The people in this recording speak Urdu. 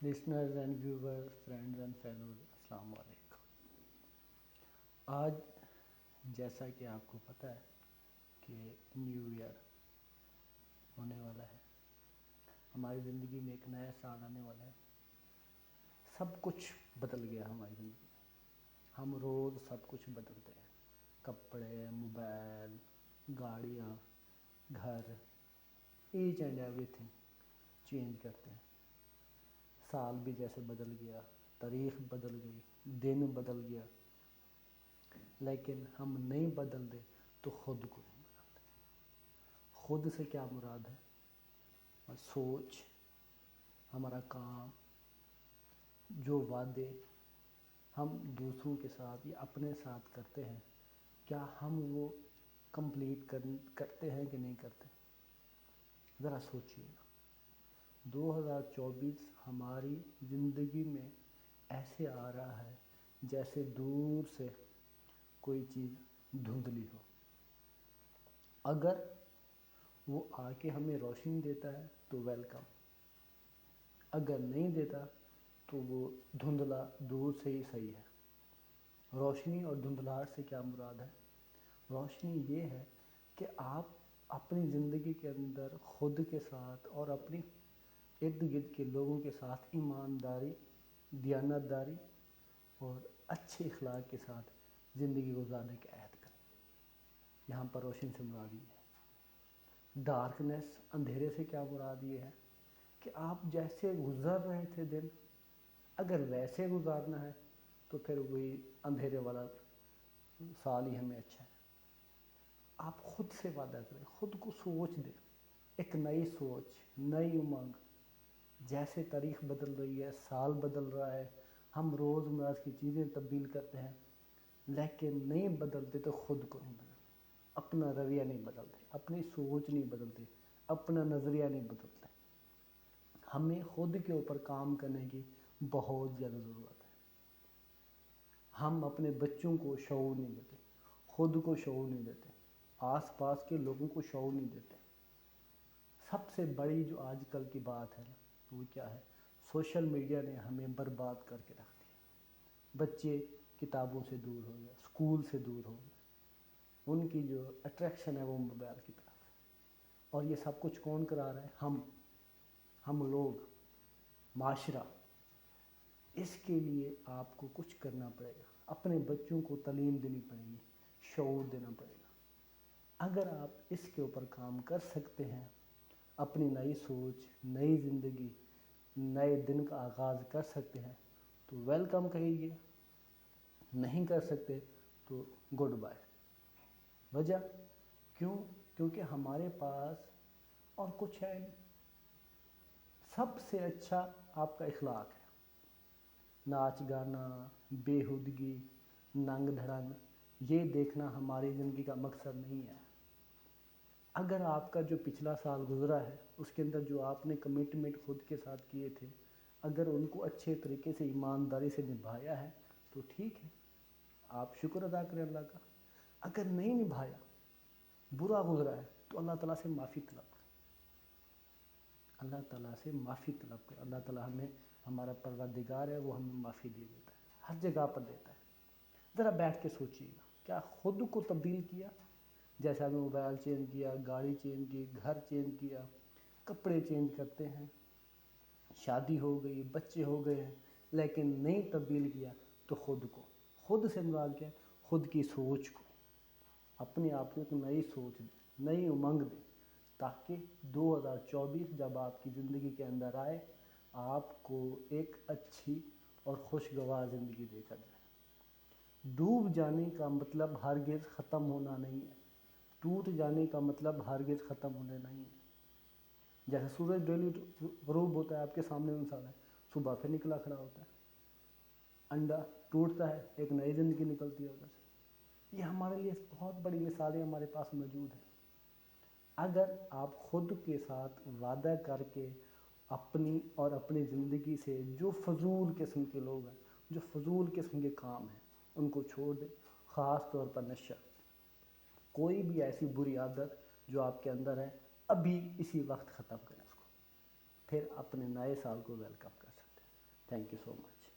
Listeners and viewers, friends and fellows, السلام علیکم۔ آج جیسا کہ آپ کو پتہ ہے کہ نیو ایئر ہونے والا ہے، ہماری زندگی میں ایک نیا سال آنے والا ہے۔ سب کچھ بدل گیا ہماری زندگی میں، ہم روز سب کچھ بدلتے ہیں، کپڑے، موبائل، گاڑیاں، گھر، each and everything change کرتے ہیں۔ سال بھی جیسے بدل گیا، تاریخ بدل گئی، دن بدل گیا، لیکن ہم نہیں بدلتے تو خود کو نہیں بدلتے۔ خود سے کیا مراد ہے؟ سوچ، ہمارا کام، جو وعدے ہم دوسروں کے ساتھ یا اپنے ساتھ کرتے ہیں، کیا ہم وہ کمپلیٹ کرتے ہیں کہ نہیں کرتے؟ ذرا سوچیے گا۔ 2024 ہماری زندگی میں ایسے آ رہا ہے جیسے دور سے کوئی چیز دھندلی ہو۔ اگر وہ آ کے ہمیں روشنی دیتا ہے تو ویلکم، اگر نہیں دیتا تو وہ دھندلا دور سے ہی صحیح ہے۔ روشنی اور دھندلاہٹ سے کیا مراد ہے؟ روشنی یہ ہے کہ آپ اپنی زندگی کے اندر خود کے ساتھ اور اپنی ارد گرد کے لوگوں کے ساتھ ایمانداری، دیانتداری اور اچھے اخلاق کے ساتھ زندگی گزارنے کے عہد کریں۔ یہاں پر روشنی سے مراد یہ ہے۔ ڈارکنیس، اندھیرے سے کیا مراد یہ ہے کہ آپ جیسے گزر رہے تھے دن، اگر ویسے گزارنا ہے تو پھر وہی اندھیرے والا سال ہی ہمیں اچھا ہے۔ آپ خود سے وعدہ کریں، خود کو سوچ دیں، ایک نئی سوچ، نئی امنگ۔ جیسے تاریخ بدل رہی ہے، سال بدل رہا ہے، ہم روز مرہ کی چیزیں تبدیل کرتے ہیں، لیکن نہیں بدلتے تو خود کو نہیں بدلتے، اپنا رویہ نہیں بدلتے، اپنی سوچ نہیں بدلتے، اپنا نظریہ نہیں بدلتے۔ ہمیں خود کے اوپر کام کرنے کی بہت زیادہ ضرورت ہے۔ ہم اپنے بچوں کو شعور نہیں دیتے، خود کو شعور نہیں دیتے، آس پاس کے لوگوں کو شعور نہیں دیتے۔ سب سے بڑی جو آج کل کی بات ہے وہ کیا ہے؟ سوشل میڈیا نے ہمیں برباد کر کے رکھ دیا۔ بچے کتابوں سے دور ہو گئے، اسکول سے دور ہو گئے، ان کی جو اٹریکشن ہے وہ موبائل کی طرف ہے۔ اور یہ سب کچھ کون کرا رہا ہے؟ ہم لوگ، معاشرہ۔ اس کے لیے آپ کو کچھ کرنا پڑے گا، اپنے بچوں کو تعلیم دینی پڑے گی، شعور دینا پڑے گا۔ اگر آپ اس کے اوپر کام کر سکتے ہیں، اپنی نئی سوچ، نئی زندگی، نئے دن کا آغاز کر سکتے ہیں تو ویلکم کہیے، نہیں کر سکتے تو گڈ بائے۔ وجہ کیوں؟ کیونکہ ہمارے پاس اور کچھ ہے نہیں۔ سب سے اچھا آپ کا اخلاق ہے۔ ناچ گانا، بےہودگی، ننگ دھڑنگ، یہ دیکھنا ہماری زندگی کا مقصد نہیں ہے۔ اگر آپ کا جو پچھلا سال گزرا ہے اس کے اندر جو آپ نے کمٹمنٹ خود کے ساتھ کیے تھے، اگر ان کو اچھے طریقے سے ایمانداری سے نبھایا ہے تو ٹھیک ہے، آپ شکر ادا کریں اللہ کا۔ اگر نہیں نبھایا، برا گزرا ہے تو اللہ تعالیٰ سے معافی طلب کریں، اللہ تعالیٰ سے معافی طلب کریں۔ اللہ تعالیٰ ہمارا پروردگار ہے، وہ ہمیں معافی دے دیتا ہے، ہر جگہ پر دیتا ہے۔ ذرا بیٹھ کے سوچیے گا، کیا خود کو تبدیل کیا؟ جیسے ہمیں موبائل چینج کیا، گاڑی چینج کی، گھر چینج کیا، کپڑے چینج کرتے ہیں، شادی ہو گئی، بچے ہو گئے ہیں، لیکن نہیں تبدیل کیا تو خود سے مراد کیا؟ خود کی سوچ کو، اپنے آپ کو ایک نئی سوچ دیں، نئی امنگ دیں، تاکہ 2024 جب آپ کی زندگی کے اندر آئے، آپ کو ایک اچھی اور خوشگوار زندگی دے کر جائے۔ ڈوب جانے کا مطلب ہرگز ختم ہونا نہیں ہے، ٹوٹ جانے کا مطلب ہرگز ختم ہونا نہیں ہے۔ جیسے سورج ڈیلی غروب ہوتا ہے، آپ کے سامنے مثال ہے، صبح پھر نکلا کھڑا ہوتا ہے، انڈا ٹوٹتا ہے، ایک نئی زندگی نکلتی ہے ادھر سے۔ یہ ہمارے لیے بہت بڑی مثالیں ہمارے پاس موجود ہیں۔ اگر آپ خود کے ساتھ وعدہ کر کے اپنی زندگی سے جو فضول قسم کے لوگ ہیں، جو فضول قسم کے کام ہیں، ان کو چھوڑ دیں، خاص طور پر نشہ۔ کوئی بھی ایسی بری عادت جو آپ کے اندر ہے، ابھی اسی وقت ختم کریں اس کو، پھر اپنے نئے سال کو ویلکم کر سکتے ہیں۔ Thank you so much.